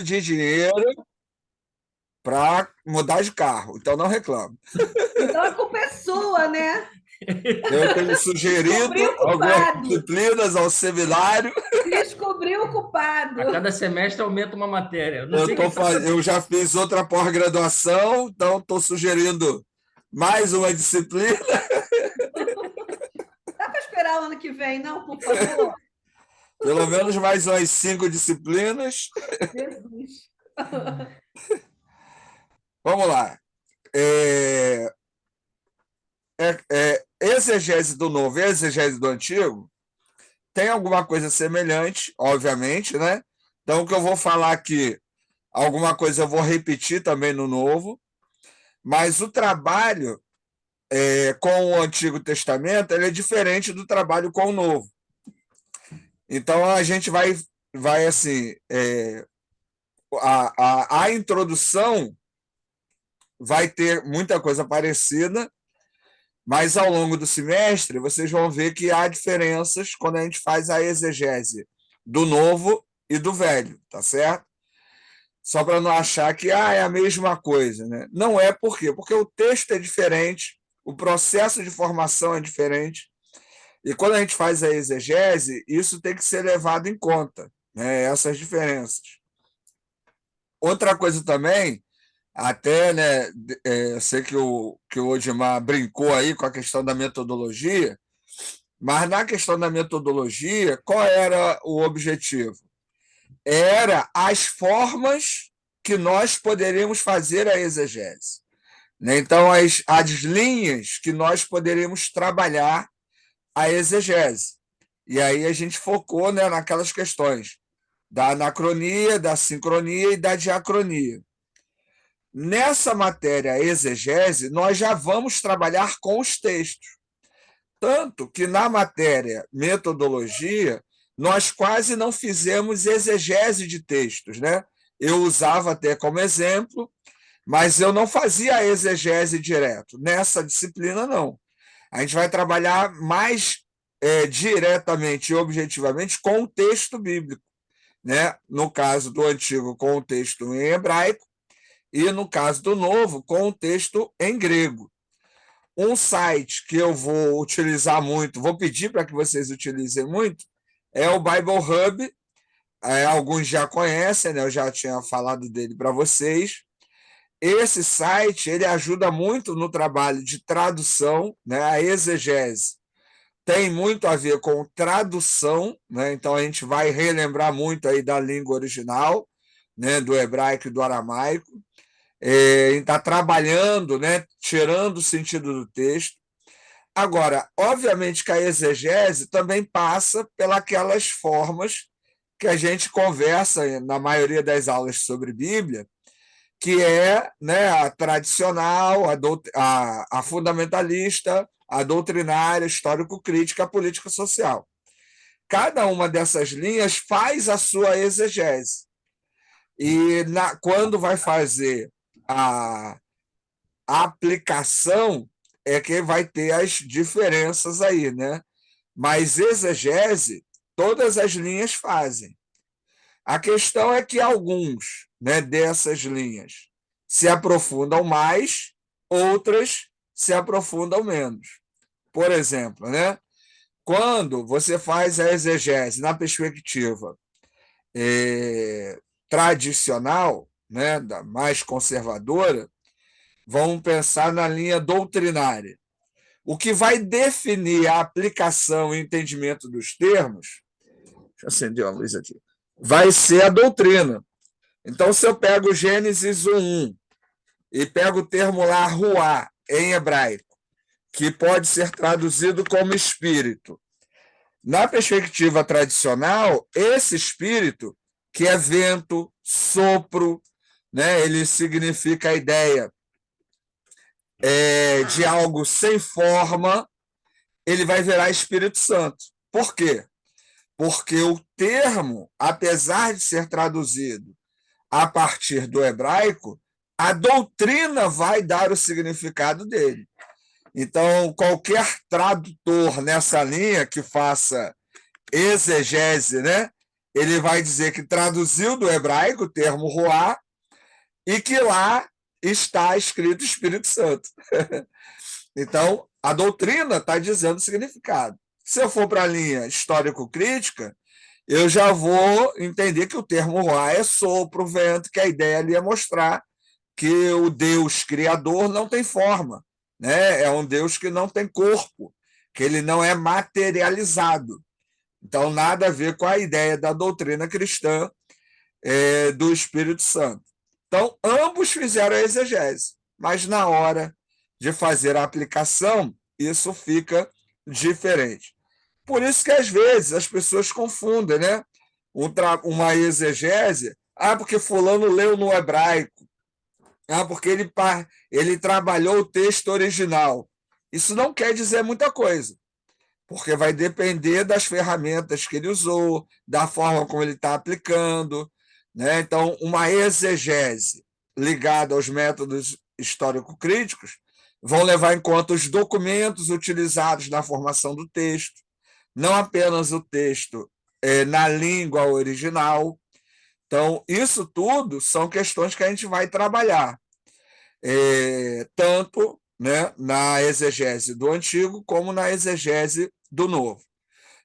de dinheiro para mudar de carro, então não reclamo. Então a culpa é sua, né? Eu tenho sugerido Descobriu o algumas culpado. disciplinas ao seminário. Descobriu o A culpado. cada semestre aumenta uma matéria. Eu não sei o que está Eu já fiz outra pós-graduação, então estou sugerindo mais uma disciplina, Dá para esperar o ano que vem, não, por favor? pelo menos mais umas 5 disciplinas. Jesus. Vamos lá. É, exegese do novo e exegese do antigo tem alguma coisa semelhante, obviamente, né? Então, o que eu vou falar aqui, alguma coisa eu vou repetir também no novo, mas o trabalho com o Antigo Testamento ele é diferente do trabalho com o Novo. Então, a gente vai assim, a introdução vai ter muita coisa parecida, mas ao longo do semestre vocês vão ver que há diferenças quando a gente faz a exegese do novo e do velho, tá certo? Só para não achar que é a mesma coisa, né? Não é por quê? Porque o texto é diferente, o processo de formação é diferente, e quando a gente faz a exegese, isso tem que ser levado em conta, né? Essas diferenças. Outra coisa também, até, né, eu sei que o Odimar brincou aí com a questão da metodologia, mas na questão da metodologia, qual era o objetivo? Era as formas que nós poderíamos fazer a exegese, né? Então, as linhas que nós poderíamos trabalhar a exegese. E aí a gente focou, né, naquelas questões da anacronia, da sincronia e da diacronia. Nessa matéria exegese, nós já vamos trabalhar com os textos. Tanto que na matéria metodologia, nós quase não fizemos exegese de textos, né? Eu usava até como exemplo, mas eu não fazia a exegese direto. Nessa disciplina, não. A gente vai trabalhar mais diretamente e objetivamente com o texto bíblico, né? No caso do antigo, com o texto em hebraico, e no caso do novo, com o texto em grego. Um site que eu vou utilizar muito, vou pedir para que vocês utilizem muito, é o Bible Hub. Alguns já conhecem, né? Eu já tinha falado dele para vocês. Esse site ele ajuda muito no trabalho de tradução, né? A exegese tem muito a ver com tradução, né? Então a gente vai relembrar muito aí da língua original, né? Do hebraico e do aramaico. Está trabalhando, né? Tirando o sentido do texto. Agora, obviamente que a exegese também passa pelas formas que a gente conversa na maioria das aulas sobre Bíblia, que é, né, a tradicional, a fundamentalista, a doutrinária, histórico-crítica, a político-social. Cada uma dessas linhas faz a sua exegese. E quando vai fazer a aplicação, é que vai ter as diferenças aí, né? Mas exegese, todas as linhas fazem. A questão é que alguns, né, dessas linhas se aprofundam mais, outras se aprofundam menos. Por exemplo, né, quando você faz a exegese na perspectiva tradicional, né, da mais conservadora, vamos pensar na linha doutrinária. O que vai definir a aplicação e entendimento dos termos, deixa eu acender uma luz aqui, vai ser a doutrina. Então, se eu pego Gênesis 1:1 e pego o termo lá, ruá, em hebraico, que pode ser traduzido como espírito. Na perspectiva tradicional, esse espírito, que é vento, sopro, né, ele significa a ideia de algo sem forma, ele vai virar Espírito Santo. Por quê? Porque o termo, apesar de ser traduzido a partir do hebraico, a doutrina vai dar o significado dele. Então, qualquer tradutor nessa linha que faça exegese, né, ele vai dizer que traduziu do hebraico o termo Ruá e que lá está escrito Espírito Santo. Então, a doutrina está dizendo o significado. Se eu for para a linha histórico-crítica, eu já vou entender que o termo Ruá é sopro, vento, que a ideia ali é mostrar que o Deus criador não tem forma, né? É um Deus que não tem corpo, que ele não é materializado. Então, nada a ver com a ideia da doutrina cristã do Espírito Santo. Então, ambos fizeram a exegese, mas na hora de fazer a aplicação, isso fica diferente. Por isso que, às vezes, as pessoas confundem, né? Uma exegese, porque fulano leu no hebraico, porque ele trabalhou o texto original. Isso não quer dizer muita coisa, porque vai depender das ferramentas que ele usou, da forma como ele está aplicando, né? Então, uma exegese ligada aos métodos histórico-críticos vão levar em conta os documentos utilizados na formação do texto, não apenas o texto na língua original. Então, isso tudo são questões que a gente vai trabalhar, tanto, né, na exegese do Antigo como na exegese do Novo.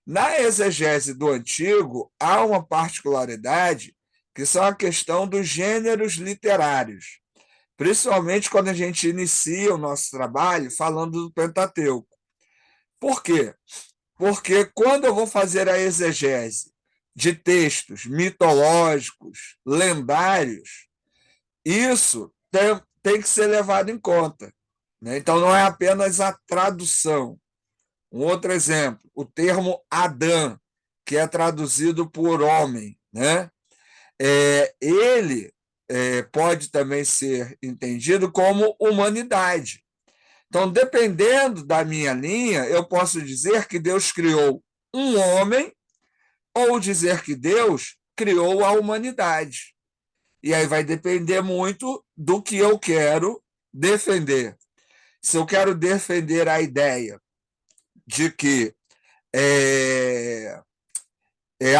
Na exegese do Antigo, há uma particularidade que são a questão dos gêneros literários, principalmente quando a gente inicia o nosso trabalho falando do Pentateuco. Por quê? Porque quando eu vou fazer a exegese de textos mitológicos, lendários, isso tem que ser levado em conta, né? Então, não é apenas a tradução. Um outro exemplo, o termo Adão, que é traduzido por homem, né? Ele pode também ser entendido como humanidade. Então, dependendo da minha linha, eu posso dizer que Deus criou um homem ou dizer que Deus criou a humanidade. E aí vai depender muito do que eu quero defender. Se eu quero defender a ideia de que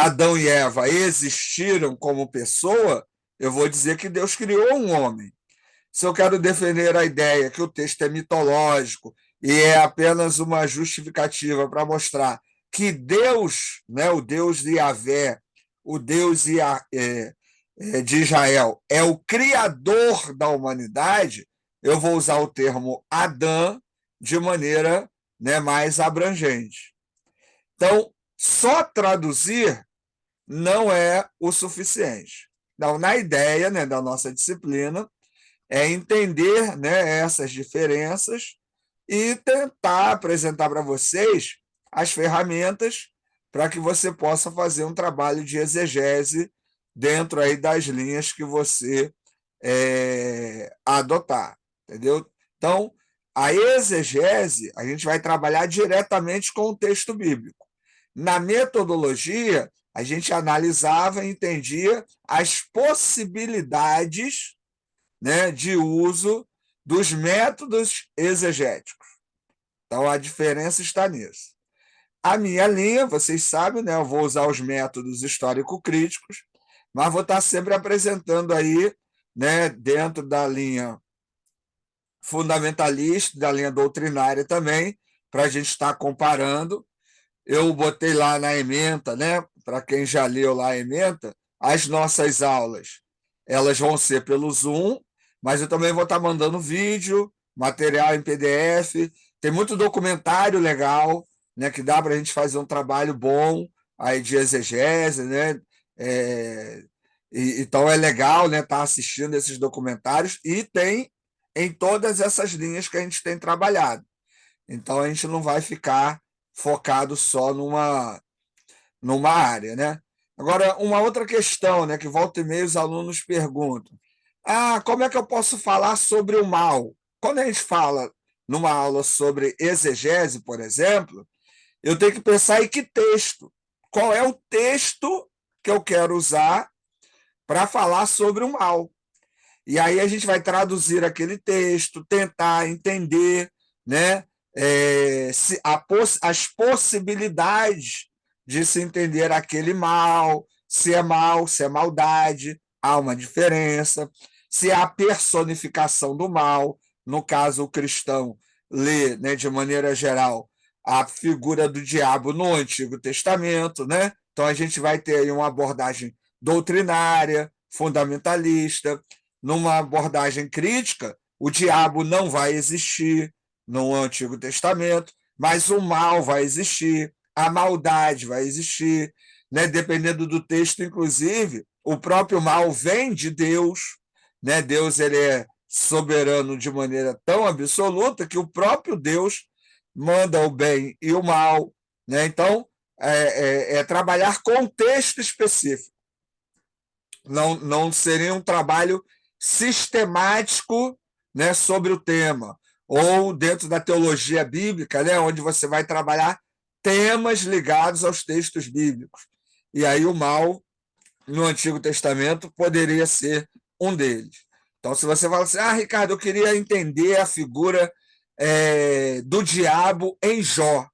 Adão e Eva existiram como pessoa, eu vou dizer que Deus criou um homem. Se eu quero defender a ideia que o texto é mitológico e é apenas uma justificativa para mostrar que Deus, né, o Deus de Yahvé, o Deus de Israel, é o criador da humanidade, eu vou usar o termo Adão de maneira, né, mais abrangente. Então, só traduzir não é o suficiente. Então, na ideia, né, da nossa disciplina, é entender, né, essas diferenças e tentar apresentar para vocês as ferramentas para que você possa fazer um trabalho de exegese dentro aí das linhas que você adotar, entendeu? Então, a exegese, a gente vai trabalhar diretamente com o texto bíblico. Na metodologia, a gente analisava e entendia as possibilidades, né, de uso dos métodos exegéticos. Então, a diferença está nisso. A minha linha, vocês sabem, né, eu vou usar os métodos histórico-críticos, mas vou estar sempre apresentando aí, né, dentro da linha fundamentalista, da linha doutrinária também, para a gente estar comparando. Eu botei lá na ementa, né, para quem já leu lá a ementa, as nossas aulas, elas vão ser pelo Zoom, mas eu também vou estar mandando vídeo, material em PDF, tem muito documentário legal, né, que dá para a gente fazer um trabalho bom aí de exegese, né? Então é legal, né, estar assistindo esses documentários e tem em todas essas linhas que a gente tem trabalhado. Então a gente não vai ficar focado só numa área, né? Agora, uma outra questão, né, que volta e meia os alunos perguntam: como é que eu posso falar sobre o mal? Quando a gente fala numa aula sobre exegese, por exemplo, eu tenho que pensar em que texto. Qual é o texto que eu quero usar para falar sobre o mal? E aí a gente vai traduzir aquele texto, tentar entender, né, as possibilidades de se entender aquele mal, se é mal, se é maldade, há uma diferença. Se há personificação do mal, no caso, o cristão lê, né, de maneira geral, a figura do diabo no Antigo Testamento, né? Então a gente vai ter aí uma abordagem doutrinária, fundamentalista. Numa abordagem crítica, o diabo não vai existir no Antigo Testamento, mas o mal vai existir, a maldade vai existir, né? Dependendo do texto, inclusive, o próprio mal vem de Deus, né? Deus ele é soberano de maneira tão absoluta que o próprio Deus manda o bem e o mal, né? Então, é trabalhar contexto específico. Não seria um trabalho sistemático, né, sobre o tema, ou dentro da teologia bíblica, né, onde você vai trabalhar temas ligados aos textos bíblicos. E aí o mal, no Antigo Testamento, poderia ser um deles. Então, se você fala assim, Ricardo, eu queria entender a figura do diabo em Jó.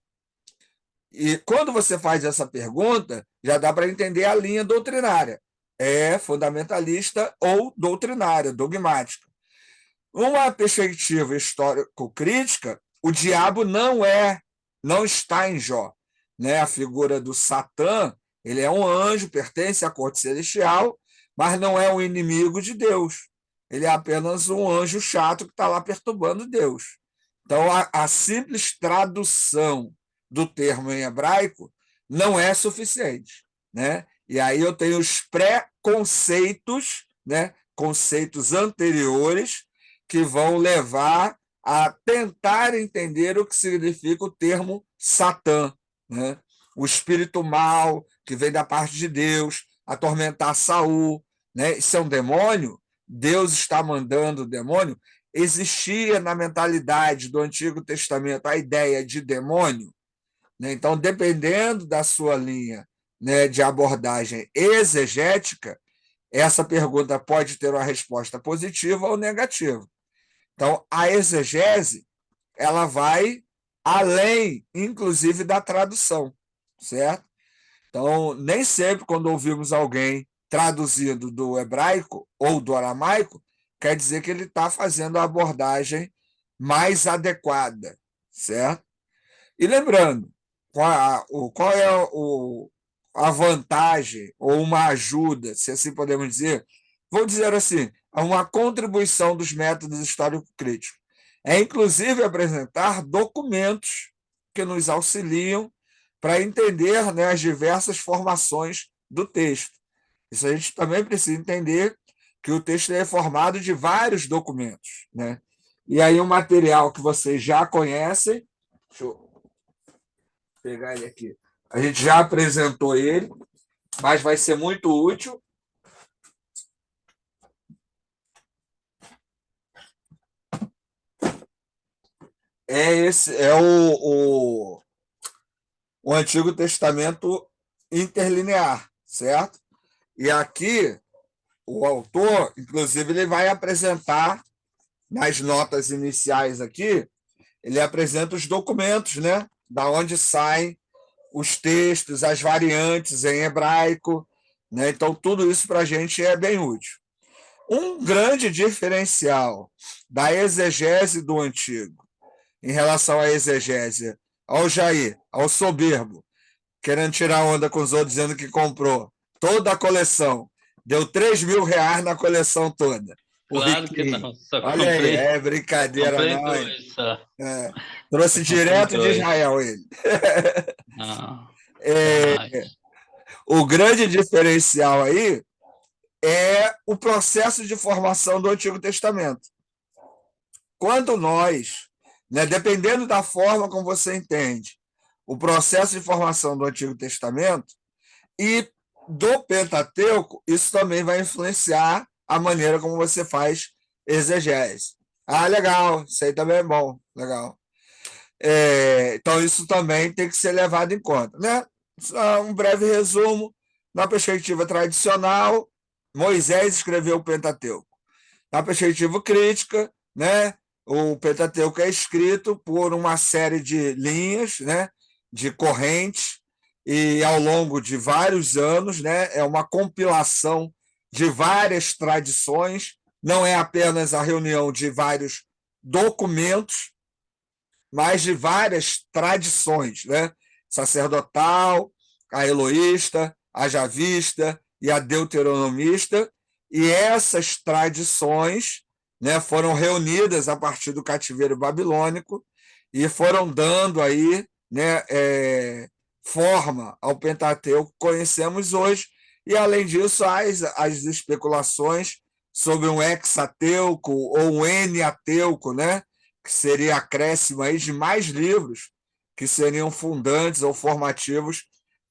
E quando você faz essa pergunta, já dá para entender a linha doutrinária. É fundamentalista ou doutrinária, dogmática. Uma perspectiva histórico-crítica, o diabo não está em Jó, né? A figura do Satã, ele é um anjo, pertence à corte celestial, mas não é um inimigo de Deus. Ele é apenas um anjo chato que está lá perturbando Deus. Então, a simples tradução do termo em hebraico não é suficiente, né? E aí eu tenho os pré-conceitos, né? Conceitos anteriores que vão levar a tentar entender o que significa o termo Satã, né? O espírito mau que vem da parte de Deus, atormentar Saul, né? Isso é um demônio? Deus está mandando o demônio? Existia na mentalidade do Antigo Testamento a ideia de demônio, né? Então, dependendo da sua linha, né, de abordagem exegética, essa pergunta pode ter uma resposta positiva ou negativa. Então, a exegese ela vai além, inclusive, da tradução, certo? Então, nem sempre, quando ouvimos alguém traduzindo do hebraico ou do aramaico, quer dizer que ele está fazendo a abordagem mais adequada, certo? E lembrando, qual é a vantagem ou uma ajuda, se assim podemos dizer, vou dizer assim, uma contribuição dos métodos histórico-críticos. É, inclusive, apresentar documentos que nos auxiliam para entender, né, as diversas formações do texto. Isso a gente também precisa entender que o texto é formado de vários documentos, né? E aí um material que vocês já conhecem, deixa eu pegar ele aqui, a gente já apresentou ele, mas vai ser muito útil. É o Antigo Testamento interlinear, certo? E aqui, o autor, inclusive, ele vai apresentar, nas notas iniciais aqui, ele apresenta os documentos, né? Da onde saem os textos, as variantes em hebraico, né? Então, tudo isso para a gente é bem útil. Um grande diferencial da exegese do Antigo em relação à exegese ao Jair, ao soberbo, querendo tirar onda com os outros, dizendo que comprou toda a coleção, deu R$ 3.000 na coleção toda. Claro que não, só Olha aí, comprei, é brincadeira, comprei não. dois só. Trouxe direto de dois. Israel ele. Não, jamais. O grande diferencial aí é o processo de formação do Antigo Testamento. Quando nós, né, dependendo da forma como você entende, o processo de formação do Antigo Testamento e do Pentateuco, isso também vai influenciar a maneira como você faz exegese. Legal, isso aí também é bom, legal. Então, isso também tem que ser levado em conta, né? Um breve resumo, na perspectiva tradicional, Moisés escreveu o Pentateuco. Na perspectiva crítica, né, o Pentateuco é escrito por uma série de linhas, né, de correntes, e ao longo de vários anos, né, é uma compilação de várias tradições, não é apenas a reunião de vários documentos, mas de várias tradições, né? Sacerdotal, a eloísta, a javista e a deuteronomista, e essas tradições, né, foram reunidas a partir do cativeiro babilônico e foram dando aí, né, forma ao Pentateuco que conhecemos hoje, e além disso as especulações sobre um hexateuco ou um enneateuco, né, que seria acréscimo aí de mais livros que seriam fundantes ou formativos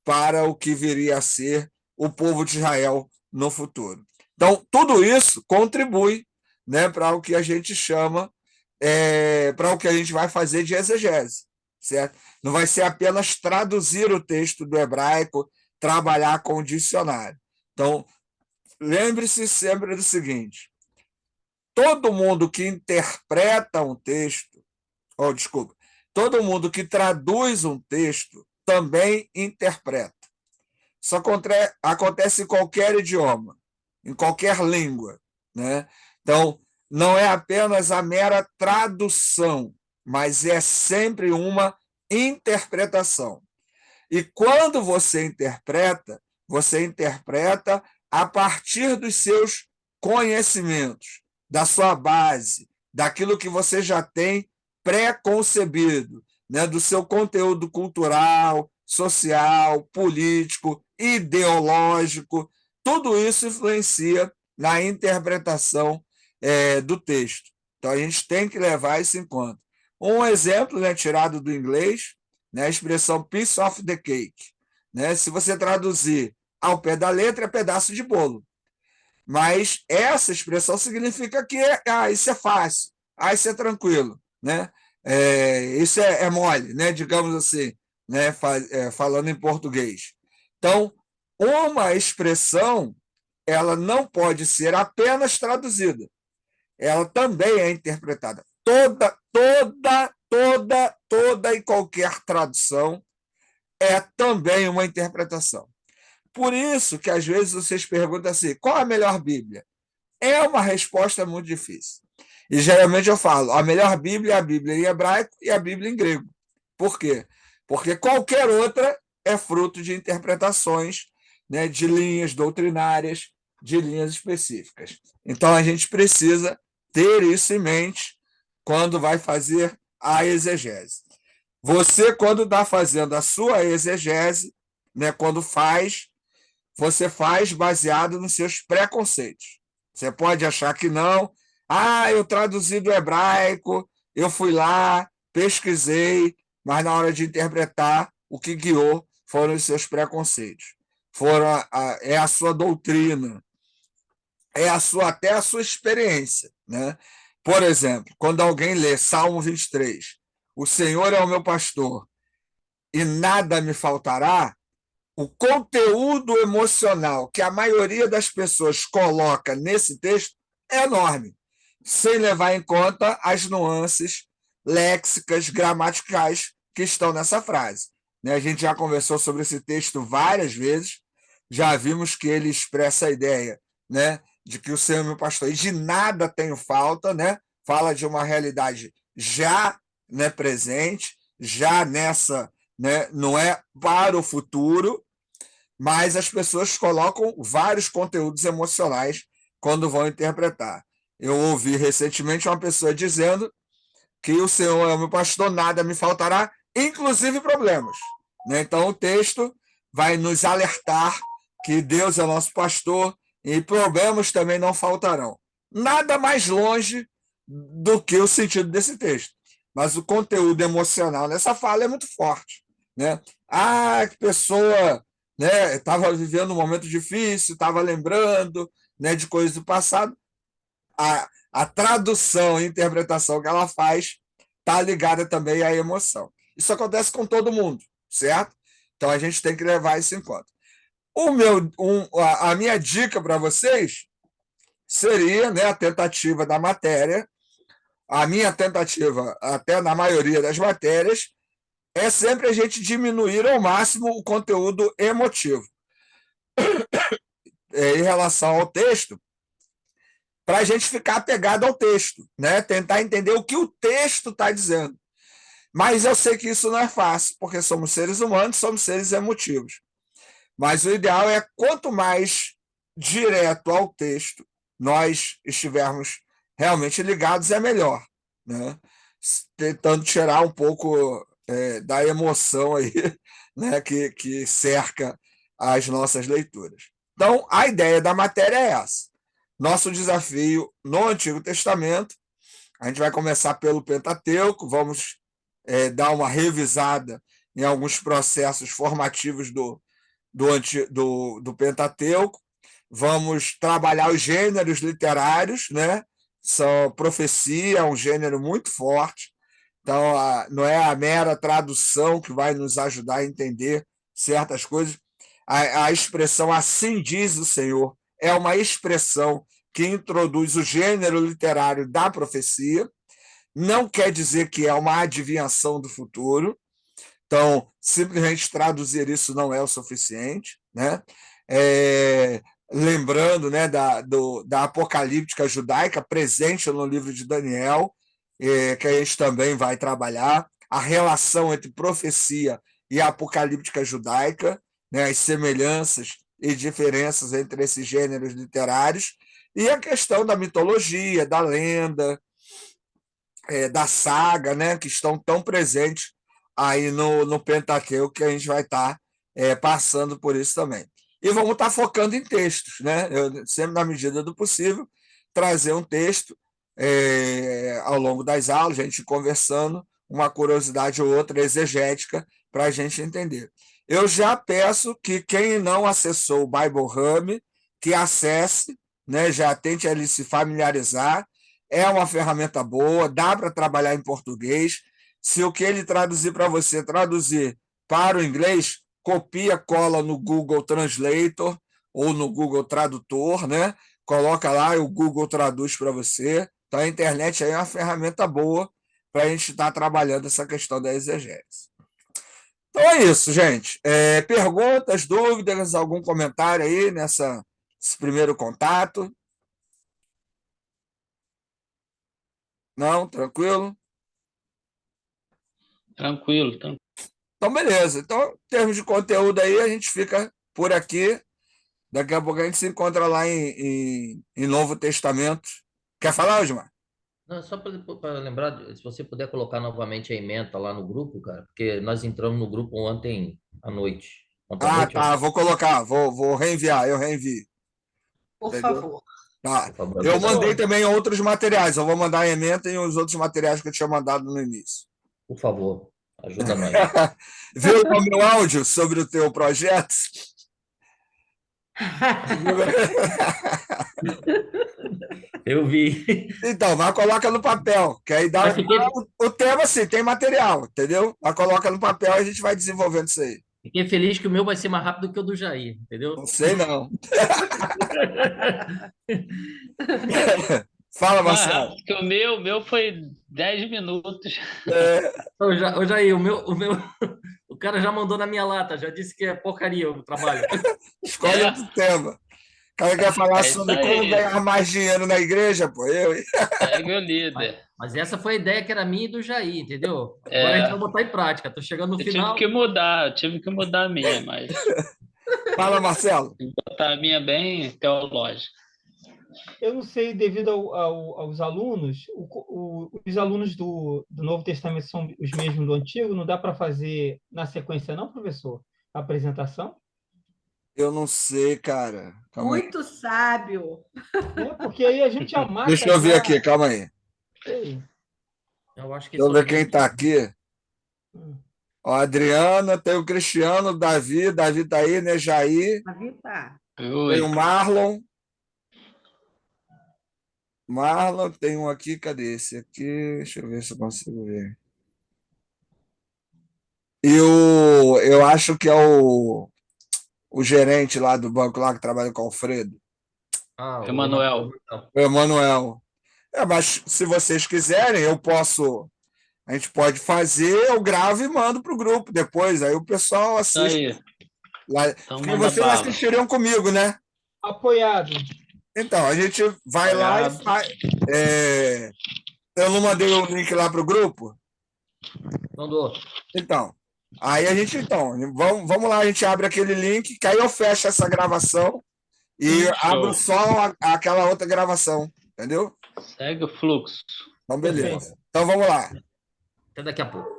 para o que viria a ser o povo de Israel no futuro. Então, tudo isso contribui, né, para o que a gente chama, para o que a gente vai fazer de exegese, certo? Não vai ser apenas traduzir o texto do hebraico, trabalhar com o dicionário. Então, lembre-se sempre do seguinte: todo mundo que interpreta um texto, desculpa, todo mundo que traduz um texto também interpreta. Isso acontece em qualquer idioma, em qualquer língua, né? Então, não é apenas a mera tradução, mas é sempre uma interpretação. E quando você interpreta a partir dos seus conhecimentos, da sua base, daquilo que você já tem pré-concebido, né, do seu conteúdo cultural, social, político, ideológico. Tudo isso influencia na interpretação do texto. Então, a gente tem que levar isso em conta. Um exemplo, né, tirado do inglês, né, a expressão piece of the cake. Né? Se você traduzir ao pé da letra, é pedaço de bolo. Mas essa expressão significa que isso é fácil, isso é tranquilo, né? Isso é mole, né? Digamos assim, né? Falando em português. Então, uma expressão ela não pode ser apenas traduzida, ela também é interpretada. Toda e qualquer tradução é também uma interpretação. Por isso que, às vezes, vocês perguntam assim, qual a melhor Bíblia? É uma resposta muito difícil. E, geralmente, eu falo, a melhor Bíblia é a Bíblia em hebraico e a Bíblia em grego. Por quê? Porque qualquer outra é fruto de interpretações, né, de linhas doutrinárias, de linhas específicas. Então, a gente precisa ter isso em mente quando vai fazer a exegese. Você, quando está fazendo a sua exegese, né, quando você faz baseado nos seus preconceitos. Você pode achar que não. Eu traduzi do hebraico, eu fui lá, pesquisei, mas na hora de interpretar, o que guiou foram os seus preconceitos. É a sua doutrina, até a sua experiência. Né? Por exemplo, quando alguém lê Salmo 23, o Senhor é o meu pastor e nada me faltará, o conteúdo emocional que a maioria das pessoas coloca nesse texto é enorme, sem levar em conta as nuances léxicas, gramaticais que estão nessa frase. A gente já conversou sobre esse texto várias vezes, já vimos que ele expressa a ideia, né, de que o Senhor é meu pastor e de nada tenho falta, né? Fala de uma realidade já, né, presente, já nessa, né, não é para o futuro, mas as pessoas colocam vários conteúdos emocionais quando vão interpretar. Eu ouvi recentemente uma pessoa dizendo que o Senhor é o meu pastor, nada me faltará, inclusive problemas. Então, o texto vai nos alertar que Deus é o nosso pastor e problemas também não faltarão. Nada mais longe do que o sentido desse texto. Mas o conteúdo emocional nessa fala é muito forte. Né? Que pessoa, né, estava vivendo um momento difícil, estava lembrando, né, de coisas do passado. A tradução e interpretação que ela faz está ligada também à emoção. Isso acontece com todo mundo, certo? Então a gente tem que levar isso em conta. A minha dica para vocês seria, né, a tentativa da matéria, a minha tentativa, até na maioria das matérias, é sempre a gente diminuir ao máximo o conteúdo emotivo. Em relação ao texto, para a gente ficar apegado ao texto, né? Tentar entender o que o texto está dizendo. Mas eu sei que isso não é fácil, porque somos seres humanos, somos seres emotivos. Mas o ideal é, quanto mais direto ao texto nós estivermos realmente ligados, é melhor, né? Tentando tirar um pouco da emoção aí, né, que cerca as nossas leituras. Então, a ideia da matéria é essa. Nosso desafio no Antigo Testamento, a gente vai começar pelo Pentateuco, vamos dar uma revisada em alguns processos formativos do Pentateuco, vamos trabalhar os gêneros literários, né? Profecia é um gênero muito forte, então não é a mera tradução que vai nos ajudar a entender certas coisas. A expressão "assim diz o Senhor" é uma expressão que introduz o gênero literário da profecia, não quer dizer que é uma adivinhação do futuro, então simplesmente traduzir isso não é o suficiente, né? Lembrando, né, da apocalíptica judaica presente no livro de Daniel, que a gente também vai trabalhar, a relação entre profecia e a apocalíptica judaica, né, as semelhanças e diferenças entre esses gêneros literários, e a questão da mitologia, da lenda, da saga, né, que estão tão presentes aí no Pentateuco, que a gente vai estar passando por isso também. E vamos estar focando em textos, né? Eu, sempre, na medida do possível, trazer um texto ao longo das aulas, a gente conversando, uma curiosidade ou outra exegética para a gente entender. Eu já peço que quem não acessou o Bible Hub, que acesse, né, já tente ali se familiarizar. É uma ferramenta boa, dá para trabalhar em português. Se o que ele traduzir para você traduzir para o inglês, copia, cola no Google Translator ou no Google Tradutor, né? Coloca lá e o Google traduz para você. Então, a internet aí é uma ferramenta boa para a gente estar trabalhando essa questão da exegese. Então é isso, gente. Perguntas, dúvidas, algum comentário aí nesse primeiro contato? Não? Tranquilo? Tranquilo. Então, beleza. Então, em termos de conteúdo aí, a gente fica por aqui. Daqui a pouco a gente se encontra lá em Novo Testamento. Quer falar, Osmar? Não, só para lembrar, se você puder colocar novamente a ementa lá no grupo, cara, porque nós entramos no grupo ontem à noite. Ontem à Ah, noite, tá. Vou colocar. Vou reenviar. Eu reenvio. Por Entendeu? favor. Tá. por favor. Eu mandei Professor, também outros materiais. Eu vou mandar a ementa e os outros materiais que eu tinha mandado no início. Por favor, ajuda nós. Viu o meu áudio sobre o teu projeto? Eu vi. Então, mas coloca no papel, que aí dá Mas fiquei, o tema, sim, tem material, entendeu? Mas coloca no papel e a gente vai desenvolvendo isso aí. fiquei feliz que o meu vai ser mais rápido que o do Jair, Não entendeu? sei, não. Fala, Mais Marcelo. rápido que o meu foi 10 minutos. Ô, Jair, o cara já mandou na minha lata, já disse que é porcaria o trabalho. Escolhe É, outro tema. O cara quer falar é isso sobre como aí. ganhar mais dinheiro na igreja, pô. Eu, hein? Segue o Mas, líder. mas essa foi a ideia que era minha e do Jair, entendeu? Agora a gente É, vai botar em prática. Tô chegando no eu tive final. que mudar, a minha, mas Fala, Marcelo. botar a minha bem teológica. Eu não sei, devido aos alunos, os alunos do Novo Testamento são os mesmos do Antigo, não dá para fazer na sequência, não, professor? A apresentação? Eu não sei, cara. Calma aí. muito sábio. Porque aí a gente já marca. Deixa eu ver aqui, calma aí. Ei. Eu acho que Deixa eu ver são quem está aqui. Ó, a Adriana, tem o Cristiano, o Davi tá aí, né? Jair, Davi tá. tem Ui, o Marlon. Marlon, tem um aqui, cadê esse aqui? Deixa eu ver se eu consigo ver. E eu acho que é o gerente lá do banco lá que trabalha com o Alfredo, o Emanuel. o Emanuel. Mas se vocês quiserem, eu posso a gente pode fazer, eu gravo e mando para o grupo depois. Aí o pessoal Isso assiste. aí. Lá. Então Porque manda vocês bala. assistiriam comigo, né? Apoiado. Então, a gente vai lá e Apoiado. faz. Eu não mandei o link lá para o grupo? Mandou. Então, aí a gente, vamos lá, a gente abre aquele link, que aí eu fecho essa gravação e abro só aquela outra gravação, entendeu? Segue o fluxo. Então, beleza. Perfeito. Então, vamos lá. Até daqui a pouco.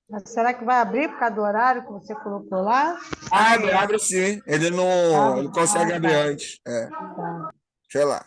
Mas será que vai abrir por causa do horário que você colocou lá? Abre sim. Ele não consegue abrir antes. Tá. Deixa eu lá.